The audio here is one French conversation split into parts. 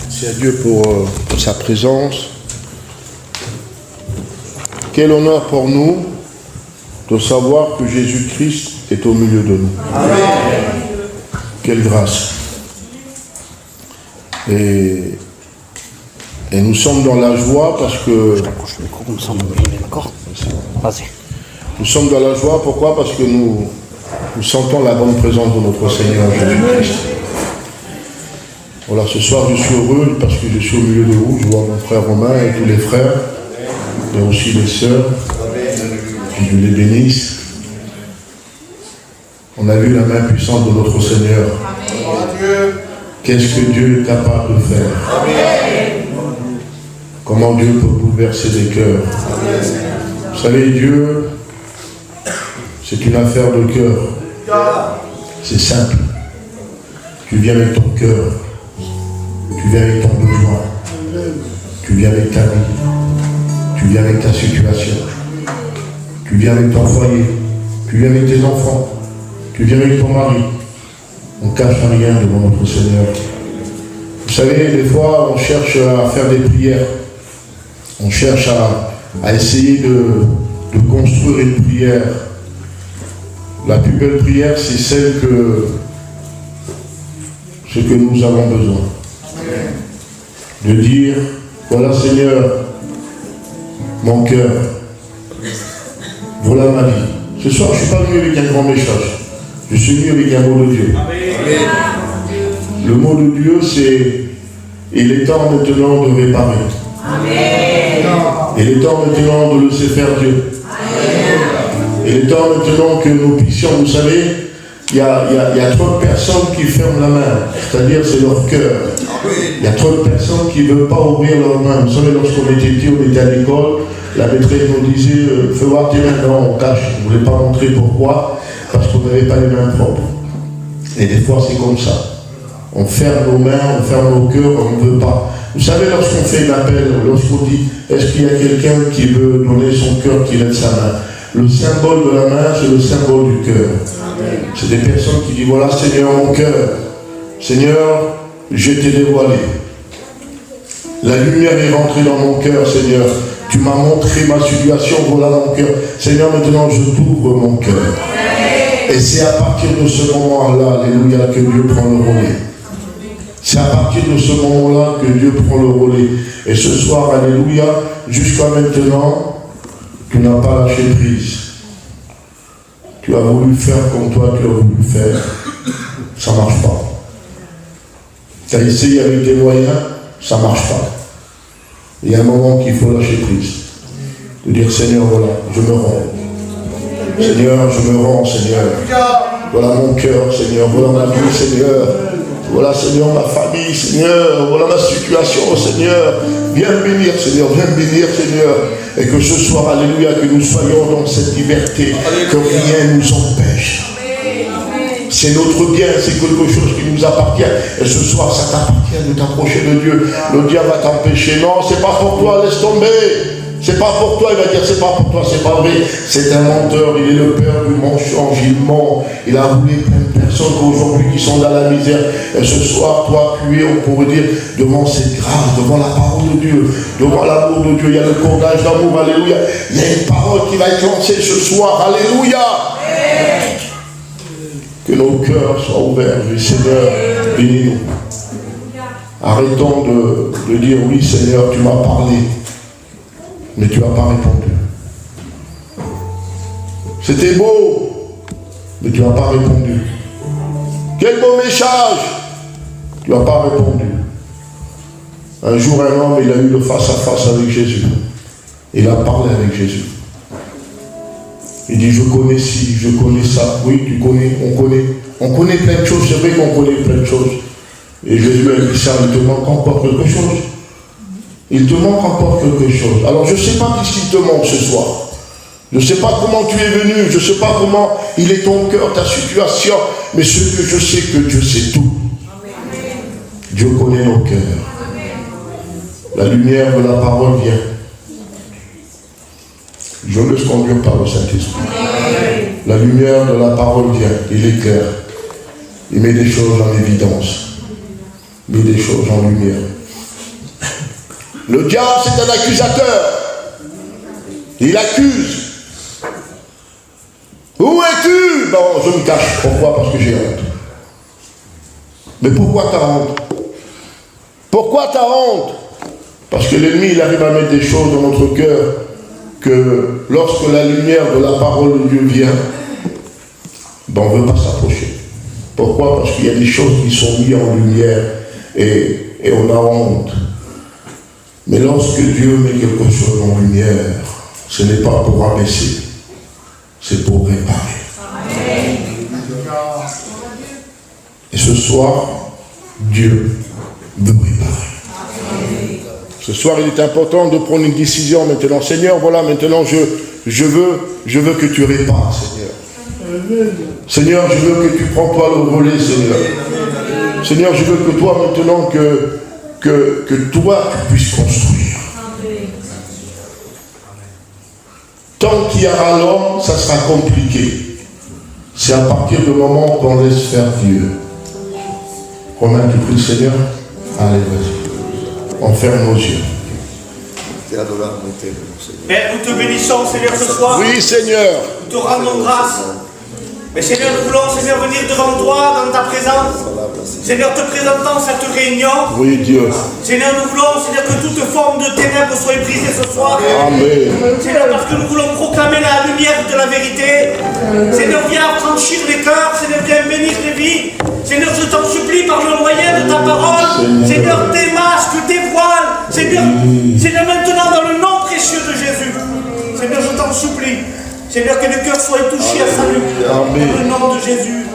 Merci à Dieu pour sa présence. Quel honneur pour nous de savoir que Jésus-Christ est au milieu de nous. Amen. Quelle grâce. Et nous sommes dans la joie parce que... Je t'approche le micro comme ça, d'accord ? Vas-y. Nous sommes dans la joie, pourquoi ? Parce que nous sentons la bonne présence de notre Seigneur Jésus-Christ. Voilà, ce soir je suis heureux parce que je suis au milieu de vous, je vois mon frère Romain et tous les frères, et aussi les sœurs, que Dieu les bénisse. On a vu la main puissante de notre Seigneur. Amen. Qu'est-ce que Dieu est capable de faire? Amen. Comment Dieu peut bouleverser les cœurs? Amen. Vous savez, Dieu, c'est une affaire de cœur. C'est simple. Tu viens avec ton cœur. Tu viens avec ton besoin. Tu viens avec ta vie. Tu viens avec ta situation. Tu viens avec ton foyer. Tu viens avec tes enfants. Tu viens avec ton mari. On ne cache rien devant notre Seigneur. Vous savez, des fois, on cherche à faire des prières. On cherche à essayer de construire une prière. La plus belle prière, c'est celle ce que nous avons besoin. De dire, voilà Seigneur, mon cœur, voilà ma vie. Ce soir, je ne suis pas venu avec un grand message. Je suis venu avec un mot de Dieu. Amen. Le mot de Dieu, c'est il est temps maintenant de réparer. Amen. Il est temps maintenant de laisser faire Dieu. Amen. Il est temps maintenant que nous puissions, vous savez, il y a trop de personnes qui ferment la main, c'est-à-dire c'est leur cœur. Il y a trop de personnes qui ne veulent pas ouvrir leur main. Vous savez, lorsqu'on était petit, on était à l'école, la maîtresse nous disait fais voir tes mains, non, on cache, on ne voulait pas montrer pourquoi, parce qu'on n'avait pas les mains propres. Et des fois c'est comme ça. On ferme nos mains, on ferme nos cœurs, on ne veut pas. Vous savez, lorsqu'on fait un appel, lorsqu'on dit est-ce qu'il y a quelqu'un qui veut donner son cœur, qui lève sa main? Le symbole de la main, c'est le symbole du cœur. C'est des personnes qui disent voilà Seigneur mon cœur, Seigneur, je t'ai dévoilé. La lumière est rentrée dans mon cœur, Seigneur. Tu m'as montré ma situation, voilà mon cœur. Seigneur, maintenant je t'ouvre mon cœur. Et c'est à partir de ce moment-là, alléluia, que Dieu prend le relais. C'est à partir de ce moment-là que Dieu prend le relais. Et ce soir, alléluia, jusqu'à maintenant, tu n'as pas lâché prise. Tu as voulu faire comme toi, tu as voulu faire. Ça ne marche pas. Tu as essayé avec tes moyens, ça ne marche pas. Il y a un moment qu'il faut lâcher prise. De dire, Seigneur, voilà, je me rends. Seigneur, je me rends, Seigneur. Voilà mon cœur, Seigneur. Voilà ma vie, Seigneur. Voilà, Seigneur, ma famille, Seigneur. Voilà ma situation, Seigneur. Viens me bénir, Seigneur. Viens me bénir, Seigneur. Et que ce soir, alléluia, que nous soyons dans cette liberté, que rien ne nous empêche. C'est notre bien, c'est quelque chose qui nous appartient. Et ce soir, ça t'appartient de t'approcher de Dieu. Le diable va t'empêcher. Non, c'est pas pour toi, laisse tomber. C'est pas pour toi, il va dire c'est pas pour toi, c'est pas vrai. C'est un menteur, il est le père du mensonge, il ment. Il a roulé plein de personnes aujourd'hui qui sont dans la misère. Et ce soir, toi, tu es, on pourrait dire, devant cette grâce, devant la parole de Dieu, devant l'amour de Dieu. Il y a le cordage d'amour, alléluia. Il y a une parole qui va être lancée ce soir, alléluia. Que nos cœurs soient ouverts, Seigneur, bénis-nous. Arrêtons de dire oui, Seigneur, tu m'as parlé. Mais tu n'as pas répondu. C'était beau, mais tu n'as pas répondu. Quel beau message, tu n'as pas répondu. Un jour, un homme, il a eu le face-à-face avec Jésus. Il a parlé avec Jésus. Il dit, je connais ci, je connais ça. Oui, tu connais, on connaît plein de choses. C'est vrai qu'on connaît plein de choses. Et Jésus a dit ça, il te manque encore quelque chose. Il te manque encore quelque chose. Alors je ne sais pas ce qu'il te manque ce soir. Je ne sais pas comment tu es venu. Je ne sais pas comment il est ton cœur, ta situation. Mais ce que je sais, que Dieu sait tout. Amen. Dieu connaît nos cœurs. Amen. La lumière de la parole vient. Je laisse conduire par le Saint-Esprit. La lumière de la parole vient. Il éclaire. Il met des choses en évidence. mis des choses en lumière. Le diable, c'est un accusateur. Il accuse. Où es-tu? Bon, je me cache. Pourquoi? Parce que j'ai honte. Mais pourquoi t'as honte? Pourquoi t'as honte? Parce que l'ennemi, il arrive à mettre des choses dans notre cœur que lorsque la lumière de la parole de Dieu vient, ben on ne veut pas s'approcher. Pourquoi? Parce qu'il y a des choses qui sont mises en lumière et on a honte. Mais lorsque Dieu met quelque chose en lumière, ce n'est pas pour abaisser, c'est pour réparer. Amen. Et ce soir, Dieu veut réparer. Amen. Ce soir, il est important de prendre une décision maintenant. Seigneur, voilà, maintenant, je veux que tu répares, Seigneur. Seigneur, je veux que tu prends toi le relais, Seigneur. Seigneur, je veux que toi, maintenant, que toi, tu puisses construire. Tant qu'il y aura l'homme, ça sera compliqué. C'est à partir du moment qu'on laisse faire Dieu. Romain, tu pries, Seigneur? Allez, vas-y. On ferme nos yeux. Père, nous te bénissons, Seigneur, ce soir. Oui, Seigneur. Nous te rendons grâce. Mais Seigneur, nous voulons, Seigneur, venir devant toi, dans ta présence. Seigneur, te présentant cette réunion. Oui, Dieu. Seigneur, nous voulons, Seigneur, que toute forme de ténèbres soit brisée ce soir. Amen. Seigneur, parce que nous voulons proclamer la lumière de la vérité. Seigneur, viens franchir les cœurs. Seigneur, viens bénir les vies. Seigneur, je t'en supplie par le moyen de ta parole. Seigneur, démasque, dévoile. Seigneur, maintenant, dans le nom précieux de Jésus. Seigneur, je t'en supplie. Seigneur, que le cœur soit touché à salut. Amen. Dans le nom de Jésus.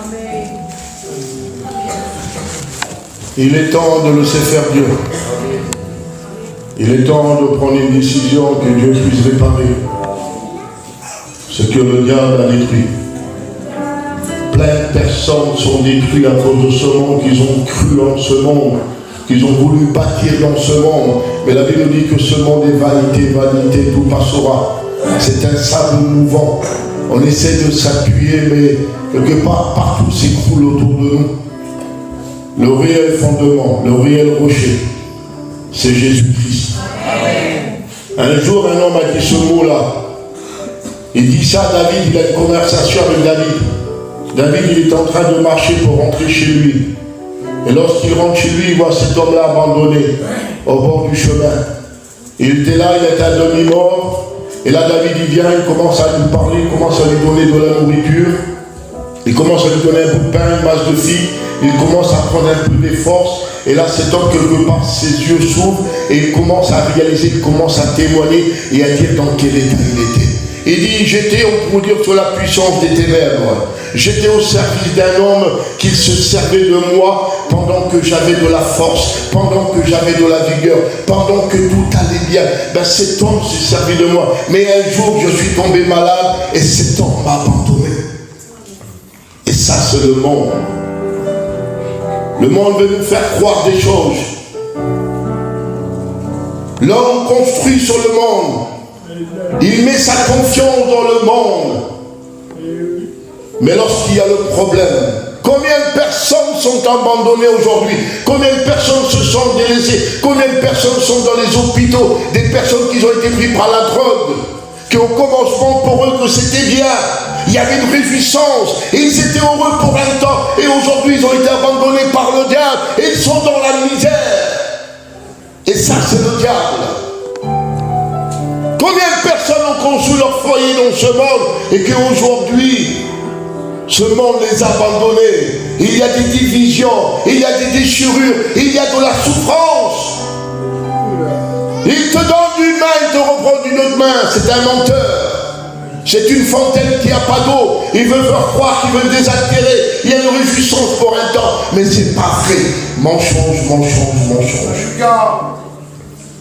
Il est temps de laisser faire Dieu. Il est temps de prendre une décision que Dieu puisse réparer ce que le diable a détruit. Plein de personnes sont détruites à cause de ce monde, qu'ils ont cru en ce monde, qu'ils ont voulu bâtir dans ce monde. Mais la Bible dit que ce monde est vanité, vanité, tout passera. C'est un sable mouvant. On essaie de s'appuyer, mais quelque part, partout s'écroule autour de nous. Le réel fondement, le réel rocher, c'est Jésus-Christ. Un jour, un homme a dit ce mot-là. Il dit ça à David, il a une conversation avec David. David, il est en train de marcher pour rentrer chez lui. Et lorsqu'il rentre chez lui, il voit cet homme-là abandonné au bord du chemin. Il était là, il était à demi-mort. Et là, David, il vient, il commence à lui parler, il commence à lui donner de la nourriture. Il commence à lui donner un bout de pain, une masse de figue. Il commence à prendre un peu des forces. Et là, cet homme, quelque part, ses yeux s'ouvrent. Et il commence à réaliser, il commence à témoigner et à dire dans quel état il était. Il dit, j'étais, on pourrait dire, sous la puissance des ténèbres. J'étais au service d'un homme qui se servait de moi pendant que j'avais de la force, pendant que j'avais de la vigueur, pendant que tout allait bien. Ben, cet homme s'est servi de moi. Mais un jour, je suis tombé malade et cet homme m'a abandonné. Et ça, c'est le monde. Le monde veut nous faire croire des choses. L'homme construit sur le monde. Il met sa confiance dans le monde. Mais lorsqu'il y a le problème, combien de personnes sont abandonnées aujourd'hui? Combien de personnes se sont délaissées? Combien de personnes sont dans les hôpitaux? Des personnes qui ont été prises par la drogue, qui au commencement pour eux que c'était bien. Il y avait une réjouissance, et ils étaient heureux pour un temps, et aujourd'hui ils ont été abandonnés par le diable, et ils sont dans la misère. Et ça, c'est le diable. Combien de personnes ont construit leur foyer dans ce monde, et qu'aujourd'hui, ce monde les a abandonnés. Il y a des divisions, il y a des déchirures, il y a de la souffrance. Il te donne une main, il te reprend d'une autre main. C'est un menteur. C'est une fontaine qui n'a pas d'eau. Il veut faire croire qu'il veut désaltérer. Il y a une réjouissance pour un temps. Mais c'est pas vrai. Mensonge, mensonge, mensonge.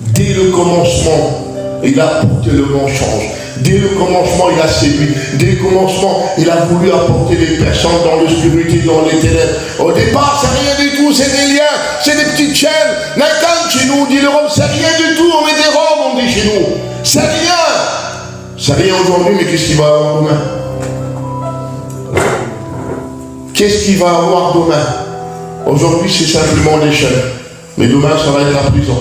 Dès le commencement, il a apporté le mensonge. Dès le commencement, il a séduit. Dès le commencement, il a voulu apporter les personnes dans l'obscurité, dans les ténèbres. Au départ, c'est rien du tout, c'est des liens, c'est des petites chaînes. Nathan, chez nous, dit le Rome, c'est rien du tout, on met des robes, on dit chez nous. C'est rien. C'est rien aujourd'hui, mais qu'est-ce qu'il va avoir demain? Qu'est-ce qu'il va avoir demain? Aujourd'hui, c'est simplement des chaînes. Mais demain, ça va être la prison.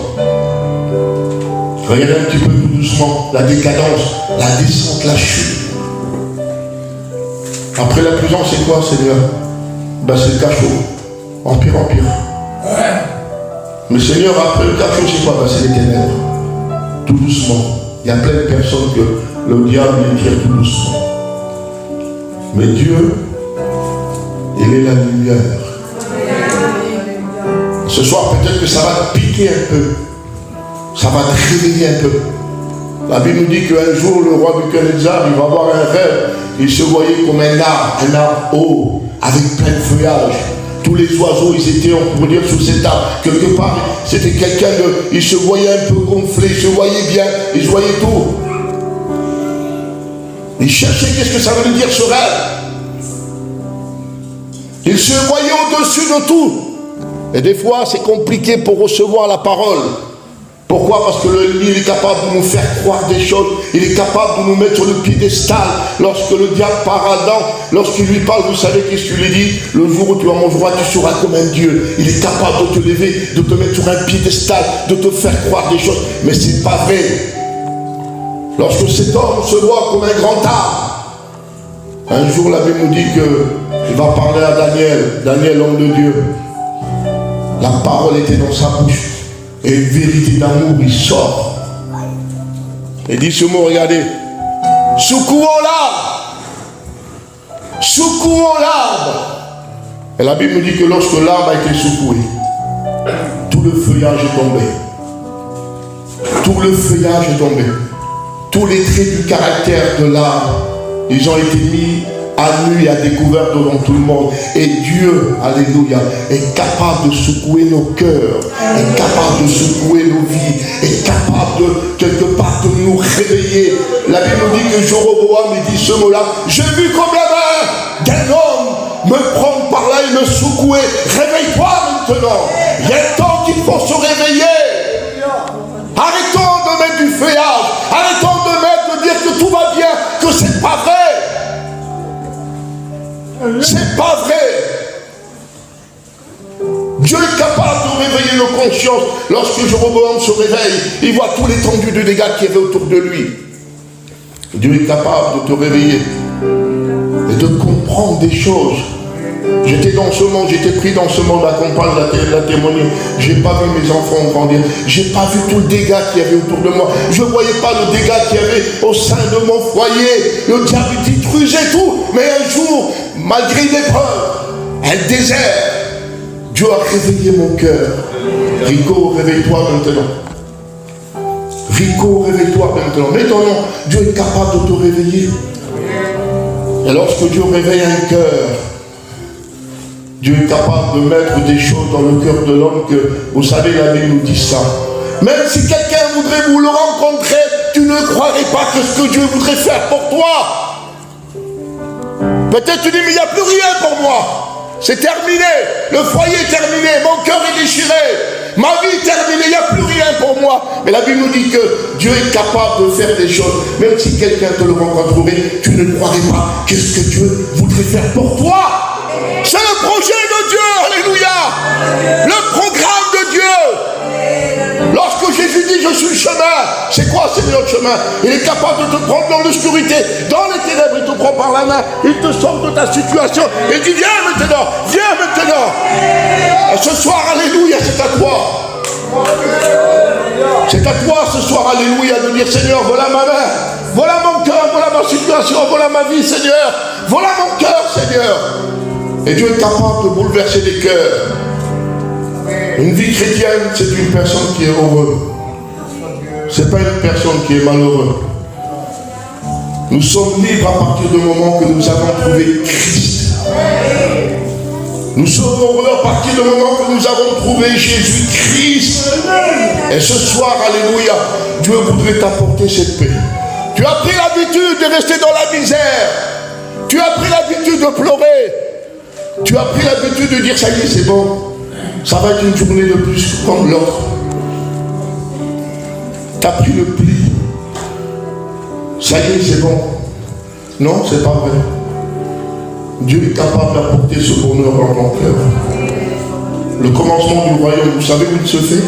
Regardez un petit peu tout doucement la décadence, la descente, la chute. Après la prison, c'est quoi, Seigneur? Ben, c'est le cachot. Empire, empire. Mais Seigneur, après le cachot, c'est quoi? Ben, c'est les ténèbres. Tout doucement. Il y a plein de personnes que le diable les tire tout doucement. Mais Dieu, il est la lumière. Ce soir, peut-être que ça va te piquer un peu. Ça va te réveiller un peu. La Bible nous dit qu'un jour, le roi Nebuchadnezzar, il va avoir un rêve. Il se voyait comme un arbre haut, avec plein de feuillage. Tous les oiseaux, ils étaient, on pourrait dire, sous cet arbre. Quelque part, c'était quelqu'un de... Il se voyait un peu gonflé, il se voyait bien, il se voyait tout. Il cherchait qu'est-ce que ça veut dire ce rêve. Il se voyait au-dessus de tout. Et des fois, c'est compliqué pour recevoir la parole. Pourquoi? Parce que l'ennemi est capable de nous faire croire des choses. Il est capable de nous mettre sur le piédestal. Lorsque le diable part à Adam, lorsqu'il lui parle, vous savez qu'est-ce qu'il lui dit? Le jour où tu en mangeras, tu seras comme un Dieu. Il est capable de te lever, de te mettre sur un piédestal, de te faire croire des choses. Mais ce n'est pas vrai. Lorsque cet homme se voit comme un grand arbre, un jour la Bible nous dit qu'il va parler à Daniel, Daniel, l'homme de Dieu. La parole était dans sa bouche. Et une vérité d'amour, il sort. Et dit ce mot, regardez. Secouons l'arbre. Secouons l'arbre. Et la Bible nous dit que lorsque l'arbre a été secoué, tout le feuillage est tombé. Tout le feuillage est tombé. Tous les traits du caractère de l'arbre, ils ont été mis à nu et à découvert devant tout le monde. Et Dieu, alléluia, est capable de secouer nos cœurs, est capable de secouer nos vies, est capable de, quelque part, de nous réveiller. La Bible nous dit que Jéroboam dit ce mot-là. J'ai vu comme la main d'un homme me prendre par là et me secouer. Réveille-toi maintenant. Il y a un temps qu'il faut se réveiller. Arrêtons de mettre du feuillage. Arrêtons de dire que tout va bien, que c'est pas vrai. C'est pas vrai. Dieu est capable de réveiller nos consciences. Lorsque Jéroboam se réveille, il voit tout l'étendue de dégâts qu'il y avait autour de lui. Dieu est capable de te réveiller et de comprendre des choses. J'étais dans ce monde, j'étais pris dans ce monde à comprendre la témoigner. Je n'ai pas vu mes enfants grandir. Je n'ai pas vu tout le dégât qu'il y avait autour de moi. Je ne voyais pas le dégât qu'il y avait au sein de mon foyer. Le diable détruisait tout. Mais un jour, malgré l'épreuve, un désert, Dieu a réveillé mon cœur. Rico, réveille-toi maintenant. Rico, réveille-toi maintenant. Mais ton nom, Dieu est capable de te réveiller. Et lorsque Dieu réveille un cœur, Dieu est capable de mettre des choses dans le cœur de l'homme que, vous savez, la Bible nous dit ça. Même si quelqu'un voudrait vous le rencontrer, tu ne croirais pas que ce que Dieu voudrait faire pour toi. Peut-être tu dis, mais il n'y a plus rien pour moi. C'est terminé. Le foyer est terminé. Mon cœur est déchiré. Ma vie est terminée. Il n'y a plus rien pour moi. Mais la Bible nous dit que Dieu est capable de faire des choses. Même si quelqu'un te le rencontrerait, tu ne croirais pas qu'est-ce que Dieu voudrait faire pour toi. C'est le projet de Dieu, alléluia. Le programme de Dieu. Lorsque Jésus dit je suis le chemin, c'est quoi Seigneur le chemin? Il est capable de te prendre dans l'obscurité, dans les ténèbres, il te prend par la main, il te sort de ta situation, et dit viens maintenant, viens maintenant. Et ce soir, alléluia, c'est à toi. C'est à toi ce soir, alléluia, de dire Seigneur, voilà ma main, voilà mon cœur, voilà ma situation, voilà ma vie, Seigneur, voilà mon cœur, Seigneur. Et Dieu est capable de bouleverser les cœurs. Une vie chrétienne, c'est une personne qui est heureuse. Ce n'est pas une personne qui est malheureuse. Nous sommes libres à partir du moment que nous avons trouvé Christ. Nous sommes heureux à partir du moment que nous avons trouvé Jésus-Christ. Et ce soir, alléluia, Dieu voudrait t'apporter cette paix. Tu as pris l'habitude de rester dans la misère. Tu as pris l'habitude de pleurer. Tu as pris l'habitude de dire ça y est, c'est bon. Ça va être une journée de plus comme l'autre. Tu as pris le pli. Ça y est, c'est bon. Non, c'est pas vrai. Dieu est capable d'apporter ce bonheur dans ton cœur. Le commencement du royaume, vous savez où il se fait?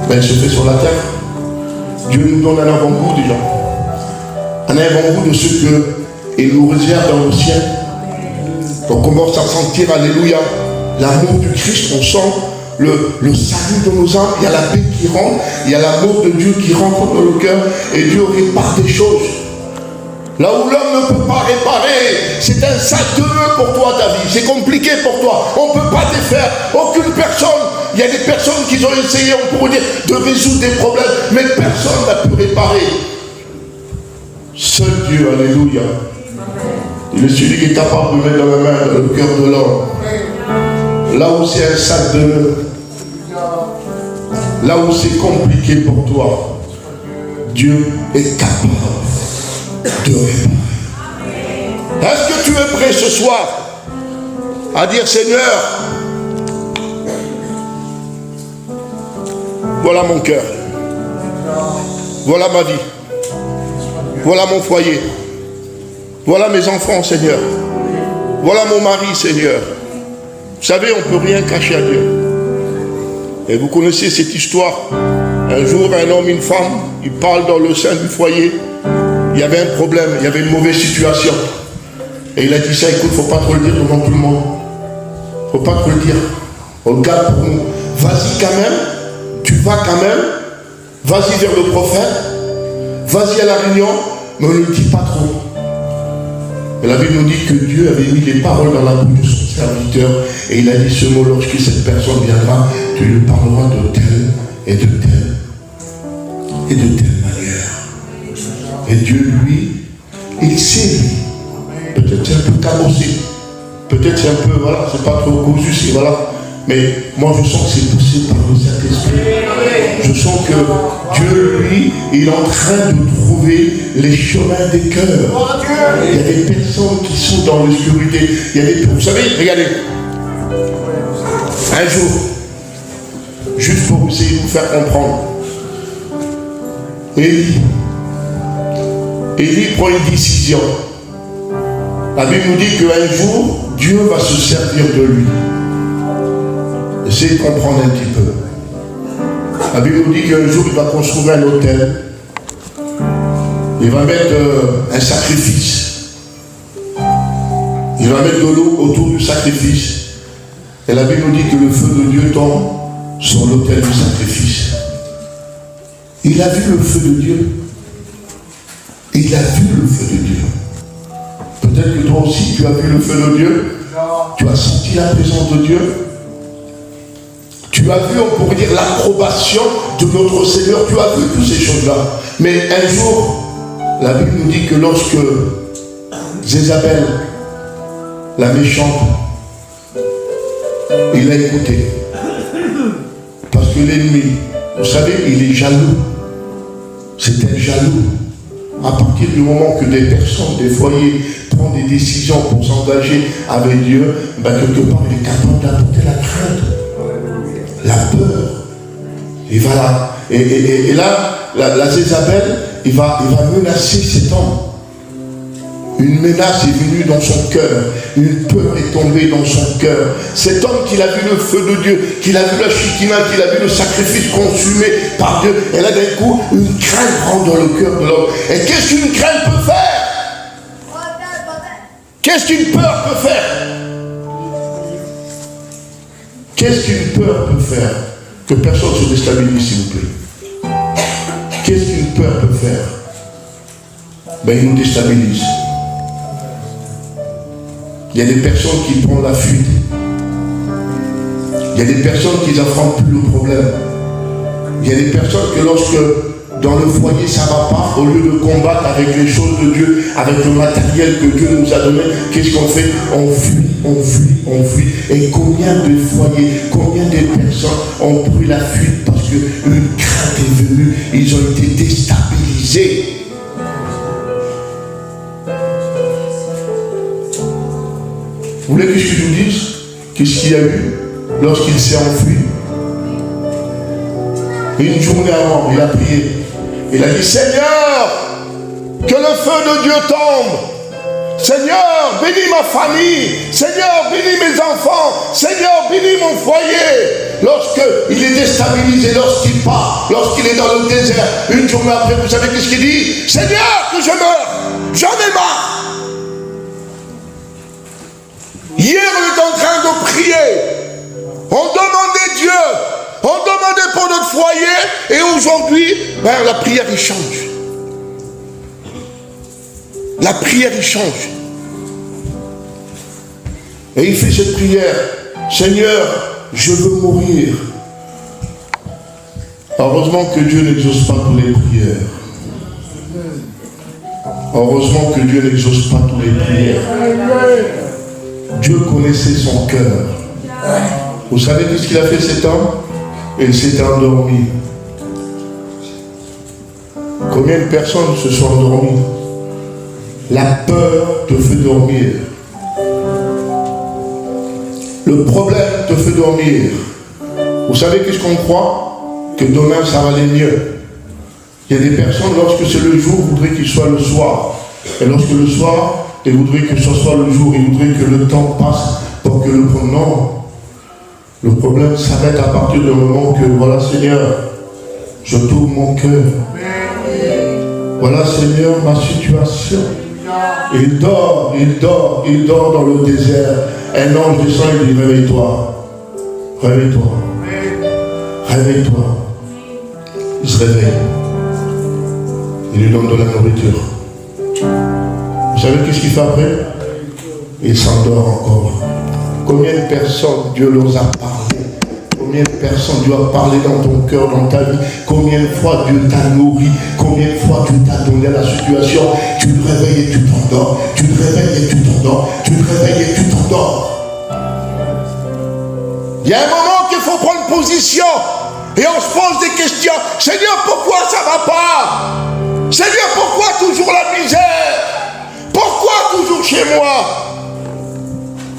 Ben, il se fait sur la terre. Dieu nous donne un avant-goût déjà. Un avant-goût de ce qu'il nous réserve dans le ciel. On commence à sentir, alléluia, l'amour du Christ. On sent le salut de nos âmes. Il y a la paix qui rentre. Il y a l'amour de Dieu qui rentre dans le cœur. Et Dieu répare des choses. Là où l'homme ne peut pas réparer, c'est un sac de nœuds pour toi, ta vie. C'est compliqué pour toi. On ne peut pas défaire. Aucune personne. Il y a des personnes qui ont essayé, on pourrait dire, de résoudre des problèmes, mais personne n'a pu réparer. Seul Dieu, alléluia. Il est celui qui est capable de mettre dans la main, dans le cœur de l'homme. Là où c'est un sac de nœuds, là où c'est compliqué pour toi, Dieu est capable de réparer. Est-ce que tu es prêt ce soir à dire, Seigneur, voilà mon cœur, voilà ma vie, voilà mon foyer, voilà mes enfants, Seigneur, voilà mon mari, Seigneur. Vous savez, on ne peut rien cacher à Dieu. Et vous connaissez cette histoire. Un jour, un homme, une femme, ils parlent dans le sein du foyer. Il y avait un problème, il y avait une mauvaise situation. Et il a dit ça, écoute, il ne faut pas trop le dire devant tout le monde. Il ne faut pas trop le dire. On le garde pour nous. Vas-y quand même, tu vas quand même, vas-y vers le prophète, vas-y à la réunion, mais ne le dis pas trop. Et la Bible nous dit que Dieu avait mis les paroles dans la bouche de son serviteur, et il a dit ce mot, lorsque cette personne viendra, tu lui parleras de telle et de telle et de telle manière. Et Dieu, lui, il sait, lui. Peut-être c'est un peu cabossé. Peut-être c'est un peu, voilà, c'est pas trop cousu, c'est voilà. Mais moi, je sens que c'est poussé par le Saint-Esprit. Je sens que Dieu, lui, il est en train de trouver les chemins des cœurs. Il y a des personnes qui sont dans l'obscurité. Il y a des, vous savez, regardez. Un jour, juste pour essayer de vous faire comprendre, Élie prend une décision. La Bible nous dit qu'un jour, Dieu va se servir de lui. Essayez de comprendre un petit peu. La Bible nous dit qu'un jour, il va construire un hôtel. Il va mettre un sacrifice. Il va mettre de l'eau autour du sacrifice. Et la Bible nous dit que le feu de Dieu tombe sur l'autel du sacrifice. Il a vu le feu de Dieu. Il a vu le feu de Dieu. Peut-être que toi aussi, tu as vu le feu de Dieu. Tu as senti la présence de Dieu. Tu as vu, on pourrait dire, l'approbation de notre Seigneur. Tu as vu toutes ces choses-là. Mais un jour, la Bible nous dit que lorsque Jézabel, la méchante, il a écouté. Parce que l'ennemi, vous savez, il est jaloux. C'est un jaloux. À partir du moment que des personnes, des foyers prennent des décisions pour s'engager avec Dieu, ben quelque part, il est capable d'apporter la crainte, la peur. Il va là. Et là, la Jézabel, il va menacer cet homme. Une menace est venue dans son cœur. Une peur est tombée dans son cœur. Cet homme qu'il a vu le feu de Dieu, qu'il a vu la Shekinah, qu'il a vu le sacrifice consumé par Dieu. Et là d'un coup, une crainte rentre dans le cœur de l'homme. Et qu'est-ce qu'une crainte peut faire? Qu'est-ce qu'une peur peut faire? Qu'est-ce qu'une peur peut faire? Que personne se déstabilise, s'il vous plaît. Qu'est-ce qu'une peur peut faire? Ben, il nous déstabilise. Il y a des personnes qui prennent la fuite. Il y a des personnes qui n'affrontent plus le problème. Il y a des personnes que lorsque dans le foyer ça ne va pas, au lieu de combattre avec les choses de Dieu, avec le matériel que Dieu nous a donné, qu'est-ce qu'on fait? On fuit, on fuit, on fuit. Et combien de foyers, combien de personnes ont pris la fuite parce qu'une crainte est venue, ils ont été déstabilisés. Vous voulez que je vous dise qu'est-ce qu'il y a eu lorsqu'il s'est enfui? Une journée avant, il a prié. Il a dit, Seigneur, que le feu de Dieu tombe. Seigneur, bénis ma famille. Seigneur, bénis mes enfants. Seigneur, bénis mon foyer. Lorsqu'il est déstabilisé, lorsqu'il part, lorsqu'il est dans le désert, une journée après, vous savez qu'est-ce qu'il dit? Seigneur, que je meure. J'en ai marre. Hier, on est en train de prier. On demandait Dieu. On demandait pour notre foyer. Et aujourd'hui, la prière, il change. La prière, il change. Et il fait cette prière. Seigneur, je veux mourir. Heureusement que Dieu n'exauce pas toutes les prières. Heureusement que Dieu n'exauce pas toutes les prières. Dieu connaissait son cœur. Vous savez ce qu'il a fait cet homme? Il s'est endormi. Combien de personnes se sont endormies? La peur te fait dormir. Le problème te fait dormir. Vous savez qu'est-ce qu'on croit? Que demain ça va aller mieux. Il y a des personnes, lorsque c'est le jour, voudraient qu'il soit le soir. Et lorsque le soir, ils voudraient que ce soit le jour. Ils voudraient que le temps passe pour que le non. Le problème s'arrête à partir du moment que, voilà Seigneur, je tourne mon cœur. Voilà Seigneur ma situation. Il dort dans le désert. Un ange descend et dit, réveille-toi. Réveille-toi. Réveille-toi. Il se réveille. Il lui donne de la nourriture. Vous savez qu'est-ce qu'il fait après? Il s'endort encore. Combien de personnes Dieu leur a parlé? Combien de personnes Dieu a parlé dans ton cœur, dans ta vie? Combien de fois Dieu t'a nourri? Combien de fois Dieu t'a donné la situation? Tu te réveilles et tu t'endors. Tu te réveilles et tu t'endors. Tu te réveilles et tu t'endors. Il y a un moment qu'il faut prendre position. Et on se pose des questions. Seigneur, pourquoi ça ne va pas? Seigneur, pourquoi toujours la misère? Pourquoi toujours chez moi?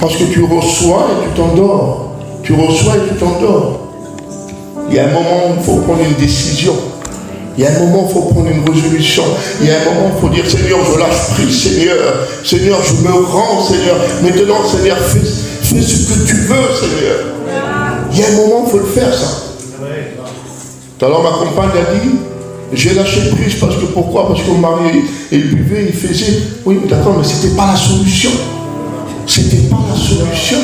Parce que tu reçois et tu t'endors. Tu reçois et tu t'endors. Il y a un moment où il faut prendre une décision. Il y a un moment où il faut prendre une résolution. Il y a un moment où il faut dire, Seigneur, je lâche prise, Seigneur. Seigneur, je me rends, Seigneur. Maintenant, Seigneur, fais ce que tu veux, Seigneur. Il y a un moment où il faut le faire, ça. Alors ma compagne a dit, j'ai lâché prise parce que pourquoi? Parce que mon mari, il buvait, il faisait. Oui, d'accord, mais ce n'était pas la solution. C'était pas la solution.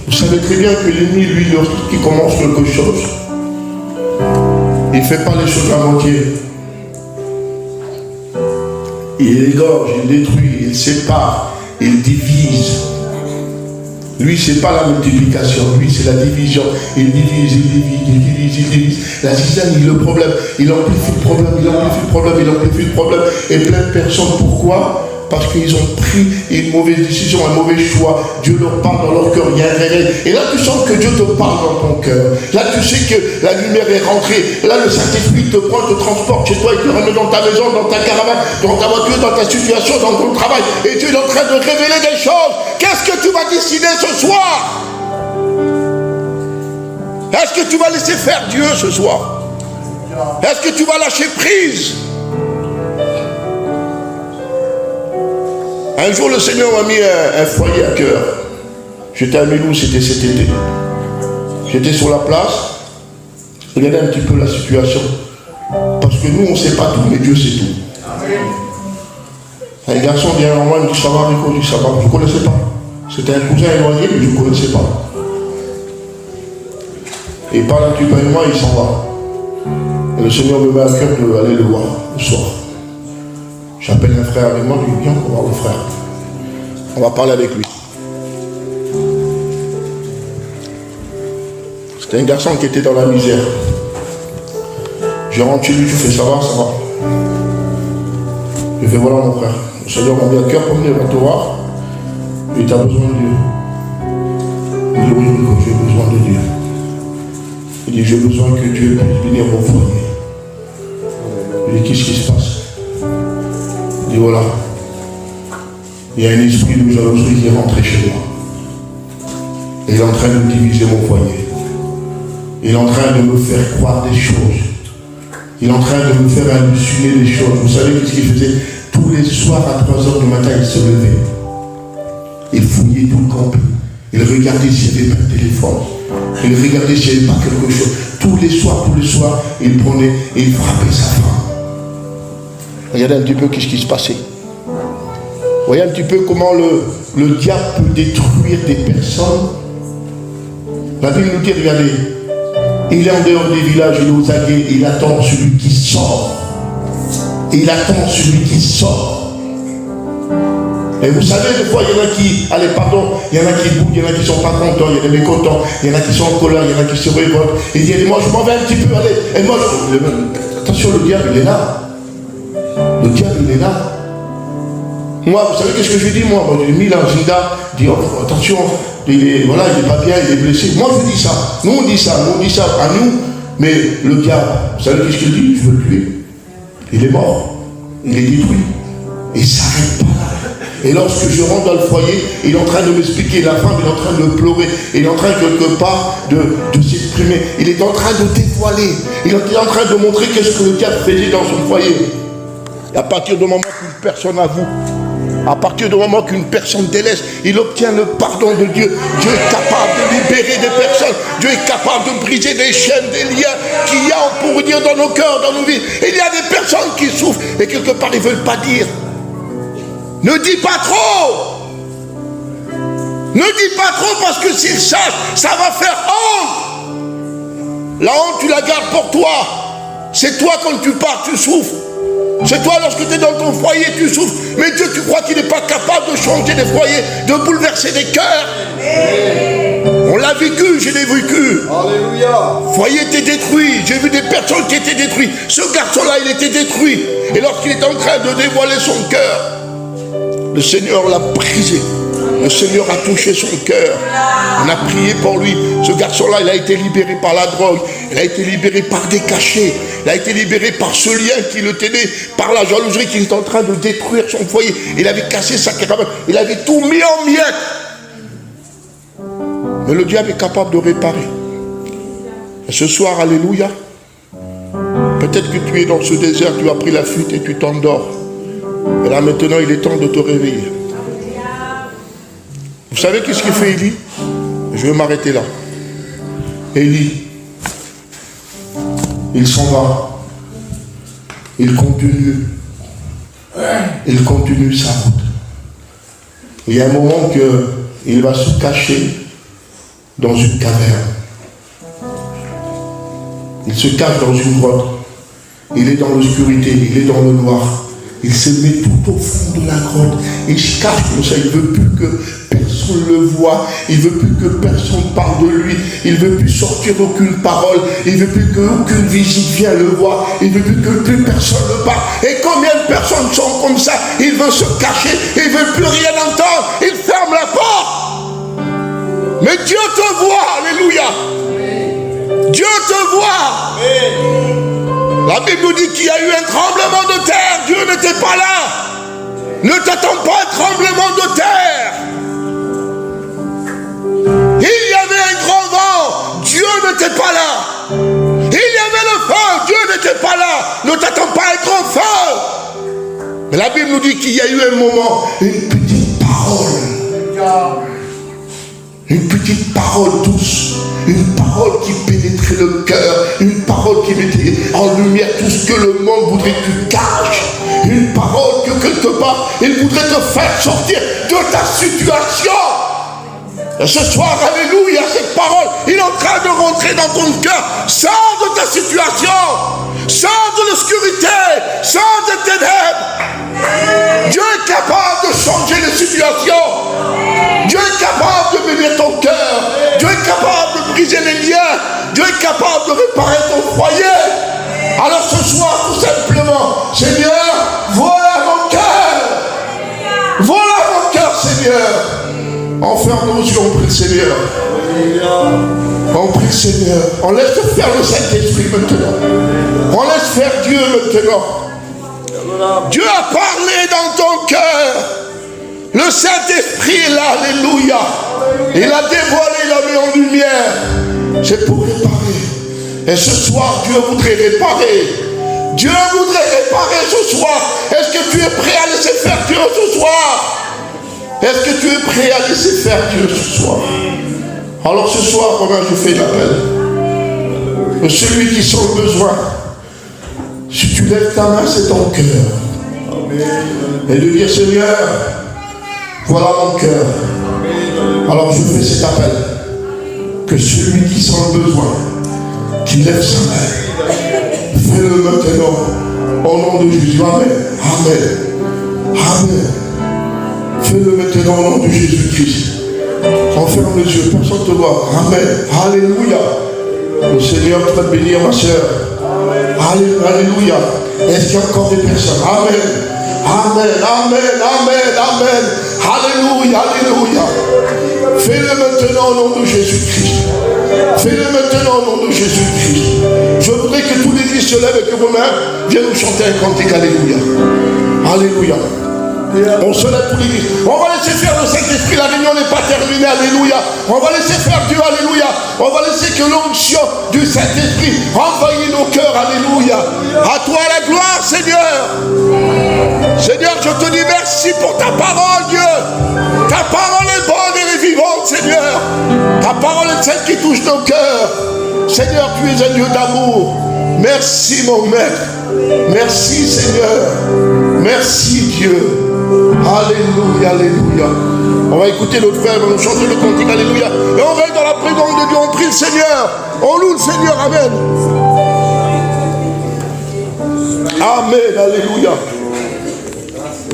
Vous savez très bien que l'ennemi, lui, lorsqu'il commence quelque chose, il ne fait pas les choses à moitié. Il égorge, il détruit, il sépare, il divise. Lui, ce n'est pas la multiplication, lui, c'est la division. Il divise, il divise, il divise, il divise. La zizanie, le problème, il amplifie le problème, il amplifie le problème, il amplifie le problème. Et plein de personnes, pourquoi? Parce qu'ils ont pris une mauvaise décision, un mauvais choix. Dieu leur parle dans leur cœur, il y a un réveil. Et là, tu sens que Dieu te parle dans ton cœur. Là, tu sais que la lumière est rentrée. Là, le Saint-Esprit te prend, te transporte chez toi, il te ramène dans ta maison, dans ta caravane, dans ta voiture, dans ta situation, dans ton travail. Et Dieu est en train de révéler des choses. Qu'est-ce que tu vas décider ce soir? Est-ce que tu vas laisser faire Dieu ce soir? Est-ce que tu vas lâcher prise? Un jour, le Seigneur m'a mis un foyer à cœur. J'étais à Milou, c'était cet été. J'étais sur la place. Regardez un petit peu la situation. Parce que nous, on ne sait pas tout, mais Dieu sait tout. Un garçon vient en moi, il me dit, ça va, Rico, il dit, ça va. Je ne connaissais pas. C'était un cousin éloigné, mais je ne connaissais pas. Et il parle un petit peu avec moi, il s'en va. Et le Seigneur me met à cœur d'aller le voir le soir. J'appelle un frère avec moi, je lui dis, viens, on va voir le frère. On va parler avec lui. C'était un garçon qui était dans la misère. Je rentre chez lui, tu fais ça va, ça va. Je fais voilà mon frère. Le Seigneur m'a mis à cœur pour venir te voir. Et tu as besoin de Dieu. Il dit oui, j'ai besoin de Dieu. Il dit j'ai besoin que Dieu puisse bénir mon foyer. Il dit qu'est-ce qui se passe? Il dit voilà. Il y a un esprit de jalousie qui est rentré chez moi. Et il est en train de diviser mon foyer. Il est en train de me faire croire des choses. Il est en train de me faire halluciner des choses. Vous savez qu'est-ce qu'il faisait? Tous les soirs à 3h du matin, il se levait. Il fouillait tout le camping. Il regardait s'il n'y avait pas de téléphone. Il regardait s'il n'y avait pas quelque chose. Tous les soirs, il prenait et il frappait sa femme. Regardez un petit peu ce qui se passait. Voyez un petit peu comment le diable peut détruire des personnes. La Bible nous dit, regardez, il est en dehors des villages, il est aux aguets, il attend celui qui sort. Il attend celui qui sort. Et vous savez, des fois, il y en a qui, allez, pardon, il y en a qui boudent, il y en a qui ne sont pas contents, il y en a des mécontents, il y en a qui sont en colère, il y en a qui se révoltent. Et il dit, moi, je m'en vais un petit peu, allez. Et moi, attention, le diable, il est là. Le diable, il est là. Moi, vous savez qu'est-ce que je lui dis, moi je lui ai mis l'agenda, je dis, oh, attention, il est pas bien, il est blessé. Moi, je dis ça. Nous, on dit ça à nous. Mais le diable, vous savez qu'est-ce qu'il dit? Je veux le tuer. Il est mort. Il est détruit. Et il ne s'arrête pas là. Et lorsque je rentre dans le foyer, il est en train de m'expliquer, la femme, il est en train de pleurer, il est en train quelque part de s'exprimer, il est en train de dévoiler, il est en train de montrer qu'est-ce que le diable faisait dans son foyer. Et à partir du moment qu'une personne avoue, à partir du moment qu'une personne délaisse, il obtient le pardon de Dieu. Dieu est capable de libérer des personnes. Dieu est capable de briser des chaînes, des liens qu'il y a, on pourrait dire, dans nos cœurs, dans nos vies. Et il y a des personnes qui souffrent et quelque part ils ne veulent pas dire. Ne dis pas trop. Ne dis pas trop parce que s'ils sachent, ça va faire honte. La honte, tu la gardes pour toi. C'est toi quand tu pars, tu souffres. C'est toi lorsque tu es dans ton foyer, tu souffres. Mais Dieu, tu crois qu'il n'est pas capable de changer des foyers, de bouleverser des cœurs? On l'a vécu, je l'ai vécu. Alléluia. Le foyer était détruit. J'ai vu des personnes qui étaient détruites. Ce garçon-là, il était détruit. Et lorsqu'il est en train de dévoiler son cœur, le Seigneur l'a brisé. Le Seigneur a touché son cœur. On a prié pour lui. Ce garçon-là, il a été libéré par la drogue. Il a été libéré par des cachets. Il a été libéré par ce lien qui le tenait, par la jalousie qui est en train de détruire son foyer. Il avait cassé sa caravane. Il avait tout mis en miettes. Mais le diable est capable de réparer. Et ce soir, alléluia, peut-être que tu es dans ce désert, tu as pris la fuite et tu t'endors. Et là maintenant, il est temps de te réveiller. Vous savez qu'est-ce qu'il fait Élie? Je vais m'arrêter là. Élie, il s'en va. Il continue sa route. Il y a un moment qu'il va se cacher dans une caverne. Il se cache dans une grotte. Il est dans l'obscurité, il est dans le noir. Il se met tout au fond de la grotte. Il se cache comme ça. Il ne veut plus que personne le voie. Il ne veut plus que personne parle de lui. Il ne veut plus sortir aucune parole. Il ne veut plus qu'aucune visite vienne le voir. Il ne veut plus que plus personne le parle. Et combien de personnes sont comme ça? Il veut se cacher. Il ne veut plus rien entendre. Il ferme la porte. Mais Dieu te voit. Alléluia. Dieu te voit. La Bible nous dit qu'il y a eu un tremblement de terre. Dieu n'était pas là. Ne t'attends pas à un tremblement de terre. Il y avait un grand vent. Dieu n'était pas là. Il y avait le feu. Dieu n'était pas là. Ne t'attends pas à un grand feu. Mais la Bible nous dit qu'il y a eu un moment, une petite parole. Une petite parole douce, une parole qui pénétrait le cœur, une parole qui mettait en lumière tout ce que le monde voudrait que tu caches, une parole que quelque part, il voudrait te faire sortir de ta situation. Et ce soir, alléluia, cette parole, il est en train de rentrer dans ton cœur. Sors de ta situation, sors de l'obscurité, sors des ténèbres. Dieu est capable de changer les situations. Dieu est capable de bénir ton cœur. Dieu est capable de briser les liens. Dieu est capable de réparer ton foyer. Alors ce soir, tout simplement, Seigneur, voilà mon cœur. Voilà mon cœur, Seigneur. On ferme nos yeux, on prie le Seigneur. On prie le Seigneur. On laisse faire le Saint-Esprit maintenant. On laisse faire Dieu maintenant. Dieu a parlé dans ton cœur. Le Saint-Esprit est là, alléluia. Il a dévoilé, il a mis en lumière. C'est pour réparer. Et ce soir, Dieu voudrait réparer. Dieu voudrait réparer ce soir. Est-ce que tu es prêt à laisser faire Dieu ce soir? Est-ce que tu es prêt à laisser faire Dieu ce soir? Alors ce soir, Romain, je fais l'appel. De celui qui sent le besoin. Si tu lèves ta main, c'est ton cœur. Et de dire, Seigneur, voilà mon cœur. Alors je fais cet appel. Que celui qui sent le besoin, qui lève sa main, fais-le maintenant. Au nom de Jésus. Amen. Amen. Amen. Fais-le maintenant au nom de Jésus-Christ. Enferme les yeux, personne ne te voit. Amen. Alléluia. Le Seigneur va te bénir, ma soeur. Alléluia. Est-ce qu'il y a encore des personnes? Amen. Amen. Amen. Amen. Amen. Alléluia. Alléluia. Fais-le maintenant au nom de Jésus-Christ. Fais-le maintenant au nom de Jésus-Christ. Je voudrais que tous les églises se lèvent et que vos mains viennent nous chanter un cantique. Alléluia. Alléluia. On se lève pour l'église. On va laisser faire le Saint-Esprit. La réunion n'est pas terminée. Alléluia. On va laisser faire Dieu. Alléluia. On va laisser que l'onction du Saint-Esprit envahisse nos cœurs. Alléluia. À toi la gloire, Seigneur. Seigneur, je te dis merci pour ta parole, Dieu. Ta parole est bonne, elle est vivante, Seigneur. Ta parole est celle qui touche nos cœurs. Seigneur, tu es un Dieu d'amour. Merci, mon maître. Merci, Seigneur. Merci, Dieu. Alléluia, alléluia. On va écouter notre frère, on va nous chanter le cantique, alléluia. Et on reste dans la présence de Dieu, on prie le Seigneur. On loue le Seigneur, amen. Amen, alléluia.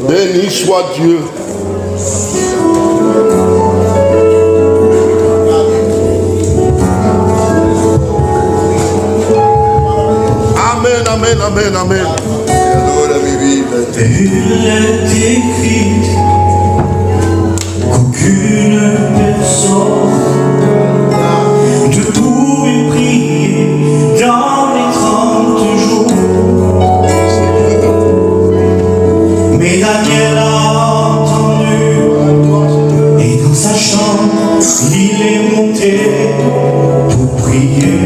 Béni soit Dieu. Amen, amen, amen, amen. Il est écrit qu'aucune personne ne pouvait prier dans les 30 jours. Mais Daniel a entendu et dans sa chambre il est monté pour prier.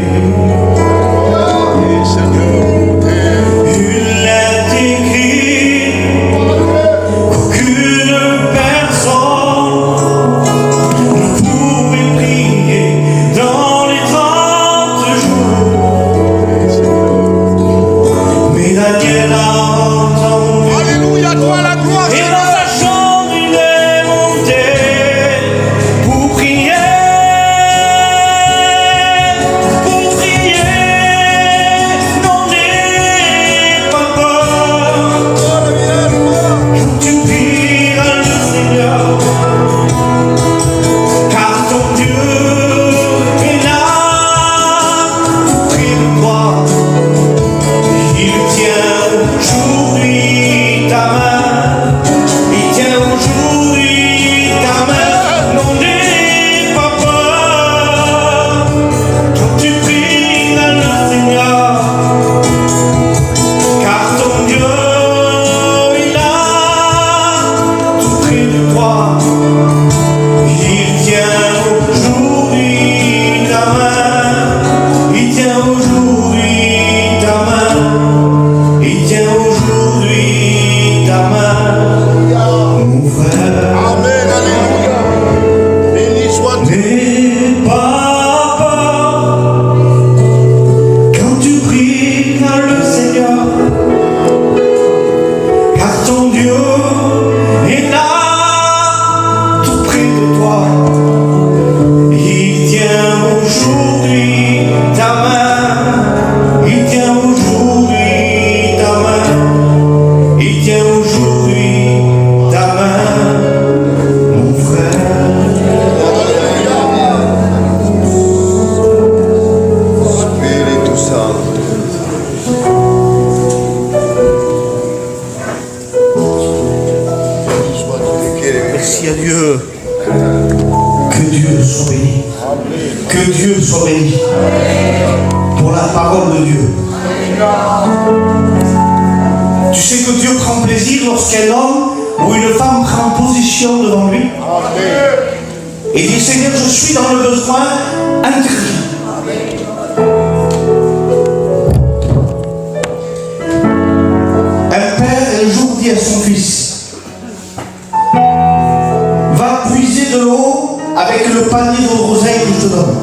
panier de roseille que je te donne.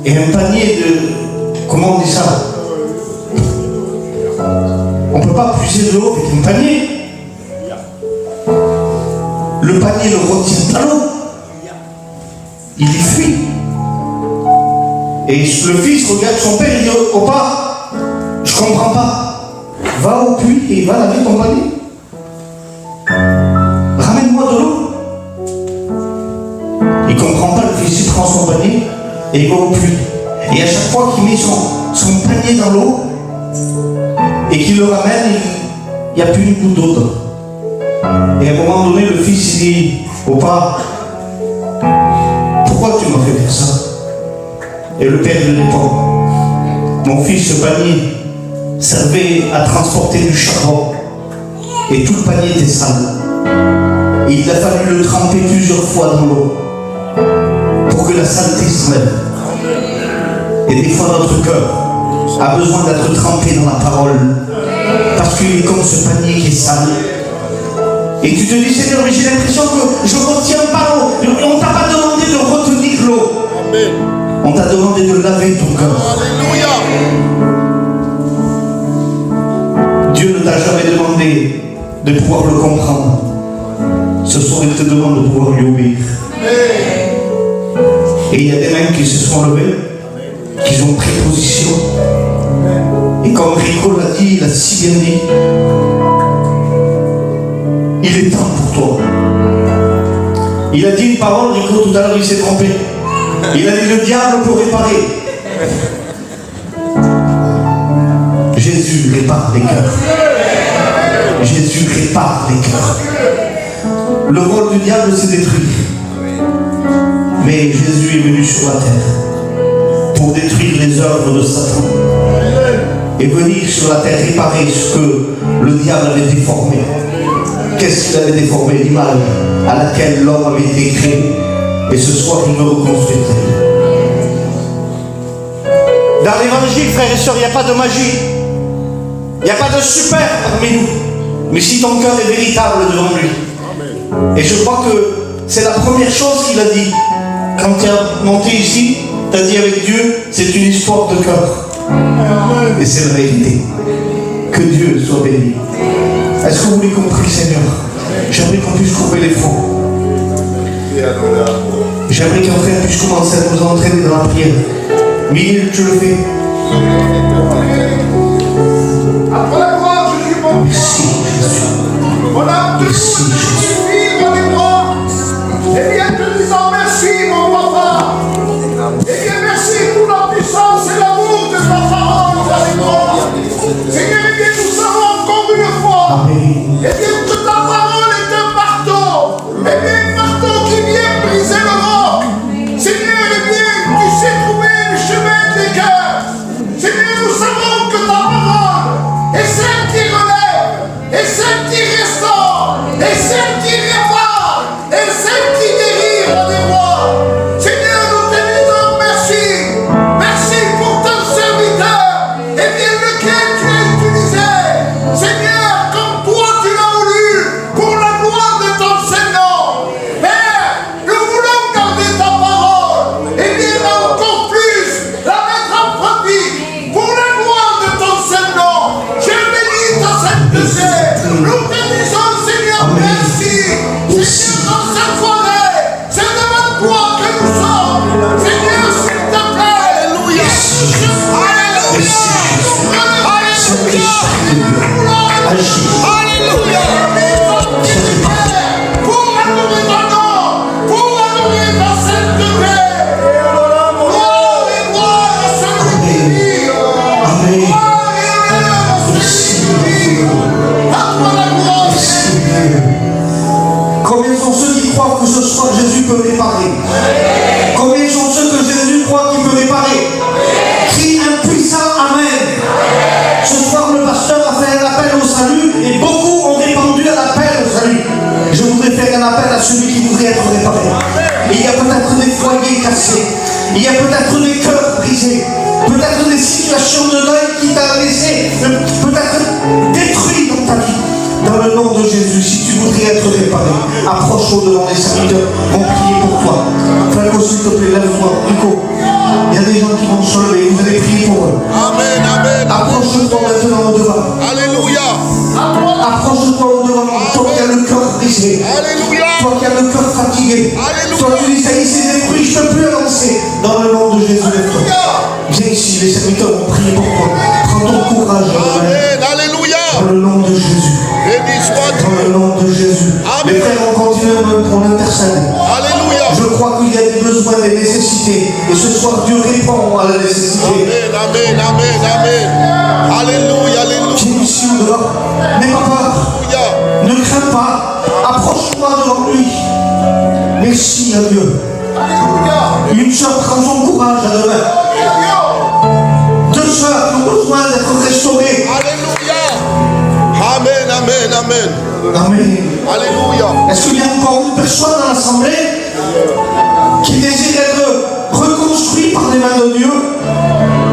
Et un panier de... Comment on dit ça? On ne peut pas puiser de l'eau avec un panier. Le panier ne retient pas l'eau. Il y fuit. Et le fils regarde son père et dit, oh papa, je comprends pas. Va au puits et va laver ton panier. Ramène-moi de l'eau. Il ne comprend pas, le fils il prend son panier et il va au puits. Et à chaque fois qu'il met son panier dans l'eau et qu'il le ramène, il n'y a plus une goutte d'eau dedans. Et à un moment donné, le fils il dit, papa, pourquoi tu m'as fait faire ça? Et le père lui répond, mon fils, ce panier servait à transporter du charbon et tout le panier était sale. Et il a fallu le tremper plusieurs fois dans l'eau pour que la saleté s'enlève. Et des fois notre cœur a besoin d'être trempé dans la parole parce qu'il est comme ce panier qui est sale. Et tu te dis, Seigneur, mais j'ai l'impression que je ne retiens pas l'eau. On ne t'a pas demandé de retenir l'eau. On t'a demandé de laver ton cœur. Alléluia. Dieu ne t'a jamais demandé de pouvoir le comprendre. Ce soir, il te demande de pouvoir lui obéir. Et il y a des mains qui se sont levées, qui ont pris position. Et comme Rico l'a dit, il a si bien dit, il est temps pour toi. Il a dit une parole, Rico, tout à l'heure, il s'est trompé. Il a dit, le diable peut réparer. Jésus répare les cœurs. Jésus répare les cœurs. Le rôle du diable, c'est détruire. Mais Jésus est venu sur la terre pour détruire les œuvres de Satan et venir sur la terre réparer ce que le diable avait déformé. Qu'est-ce qu'il avait déformé? L'image à laquelle l'homme avait été créé. Et ce soir, il veut reconstruire. Dans l'évangile, frères et sœurs, il n'y a pas de magie. Il n'y a pas de super parmi nous. Mais si ton cœur est véritable devant lui. Et je crois que c'est la première chose qu'il a dit. Quand tu as monté ici, tu as dit avec Dieu, c'est une histoire de cœur. Et c'est la vérité. Que Dieu soit béni. Est-ce que vous l'avez compris, Seigneur? J'aimerais qu'on puisse couper les fronts. J'aimerais qu'un frère puisse commencer à nous entraîner dans la prière. Miguel, tu le fais. Après la gloire, je suis mon Merci, Jésus. Mon âme te loue, Merci, je Jésus. suis avec moi. Et bien, te disant merci, mon papa. Et bien, merci pour la puissance et l'amour de ta parole avec moi. Seigneur, et bien, nous savons encore une fois. Amen. Et bien, que ta parole est un marteau. Et bien, un marteau qui vient briser le roc. Seigneur, et bien, tu sais trouver le chemin des cœurs. Seigneur, nous savons que ta parole est celle qui relève, est celle qui restaure, est celle qui répare, est celle qui guérit la mémoire. Seigneur, nous te disons merci. Merci pour ton serviteur. Et bien, lequel tu as utilisé. Seigneur, comme toi tu l'as voulu, pour la gloire de ton Seigneur. Père, nous voulons garder ta parole. Et bien, encore plus, la mettre en pratique pour la gloire de ton Seigneur. Je bénis ta sainteté. Nous te disons, Seigneur, merci. Seigneur, dans cette soirée, c'est devant toi que nous sommes. Seigneur, s'il te plaît. Alléluia. Alléluia. Pour adorer ton nom, pour adorer ta sainteté. Gloire et gloire à celui qui vit. Amen. Gloire et honneur à celui qui vit. À toi la gloire. Combien sont ceux qui croient que ce soir Jésus peut réparer? Combien sont ceux que Jésus croit qu'il peut réparer? Crie un puissant Amen. Ce soir, le pasteur a fait un appel au salut et beaucoup ont répondu à l'appel au salut. Je voudrais faire un appel à celui qui voudrait être réparé. Et il y a peut-être des foyers cassés, il y a peut-être des cœurs brisés, peut-être des situations de deuil qui t'a laissé, peut-être détruit dans ta vie. Dans le nom de Jésus, si tu voudrais être réparé, approche-toi devant les serviteurs. qui vont se lever. Vous allez prier pour eux. Amen, amen. Approche-toi maintenant au devant. Alléluia. Approche-toi au devant. Toi qui as le cœur brisé. Alléluia. Toi qui as le cœur fatigué. Alléluia. Toi qui dis, ça y est, c'est des fruits, je ne peux plus avancer. Dans le nom de Jésus, lève-toi. Viens ici, les serviteurs vont prier pour toi. Prends ton courage. Amen. Alléluia. Dans le nom de Jésus. Béni soit Dans le Dieu. nom de Jésus. Amen. Les frères, on continue pour l'intercéder. Alléluia. Je crois qu'il y a des besoins, des nécessités. Et ce soir, Dieu répond à la nécessité. Amen, amen, amen, amen. Alléluia, alléluia. Viens ici au devant. N'aie pas peur. Ne crains pas. Approche-toi devant lui. Merci à Dieu. Une sœur prend son courage à demain. Deux sœurs qui ont besoin d'être restaurées. Alléluia. Amen, amen, amen. Amen. Alléluia. Est-ce qu'il y a encore une personne dans l'assemblée qui désire être reconstruit par les mains de Dieu?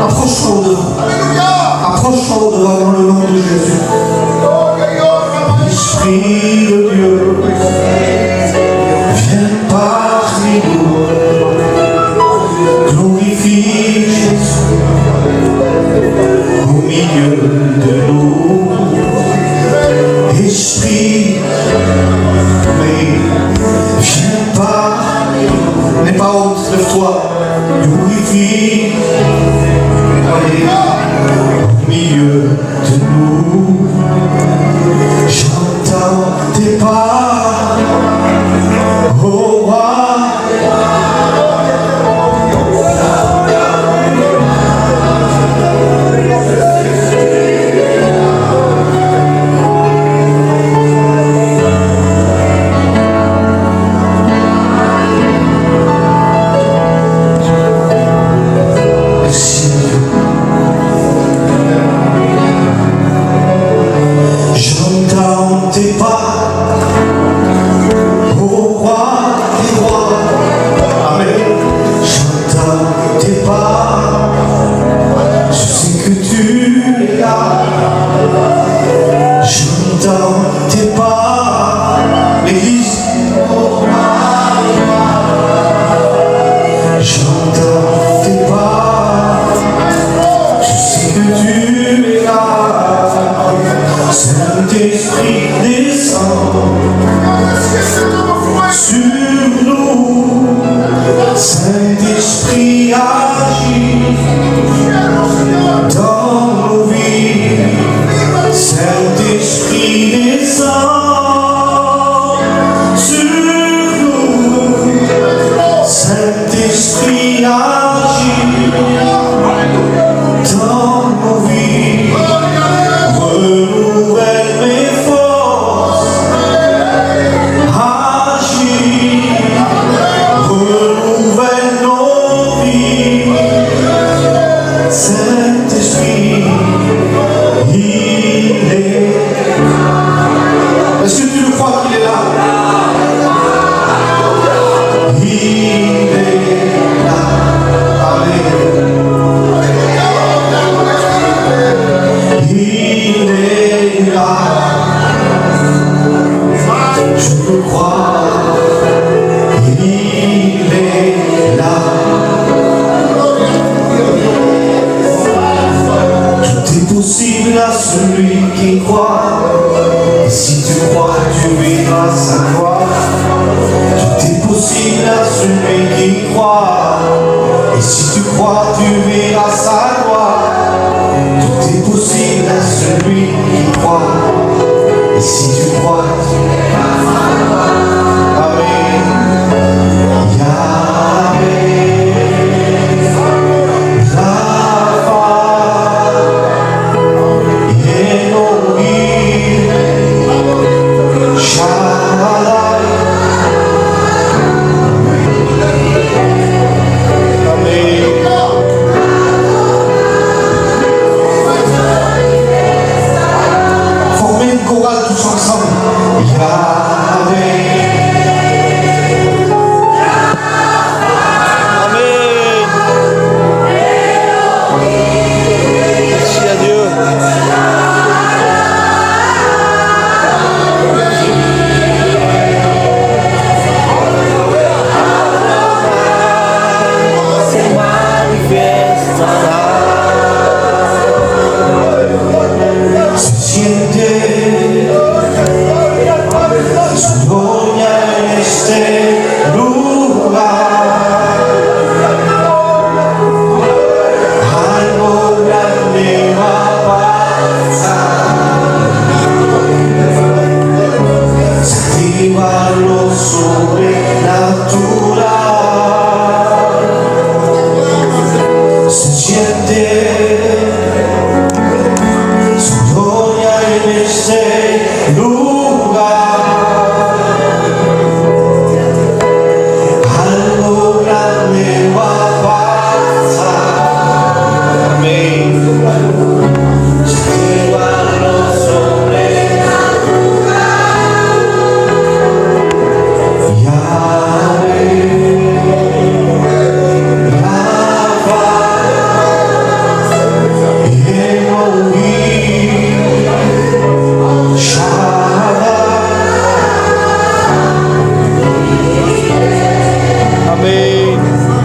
Approche-toi au devant. Approche-toi au devant dans le nom de Jésus. Esprit de Dieu, viens parmi nous. Glorifie Jésus au milieu de nous. Esprit, mais viens parmi nous. N'aie pas honte, lève-toi. Glorifie au milieu de nous. J'entends tes pas, oh roi. Merci. J'entends tes pas, ô roi des rois. Amen. J'entends tes pas, je sais que tu es là. J'entends tes pas, l'Église. J'entends tes pas, je sais que tu es là. Saint-Esprit descend sur nous. Saint-Esprit agit dans nos vies. Saint-Esprit descend sur nous. Saint-Esprit agit dans nos vies. Renouvelle mes forces, agis, renouvelle nos vies. Saint-Esprit, il est. Est-ce que tu le crois qu'il est là? Il est là. Amen. Il est là, je le crois, il est là. Tout est possible à celui qui croit, et si tu crois, tu verras sa gloire. Tout est possible à celui qui croit, et si tu crois, tu verras sa gloire. Tout est possible à celui qui croit. Et si tu crois, tu verras sa gloire. Amen. Yahweh, Rapha, Elohim, Shaddai. Amen. Amen.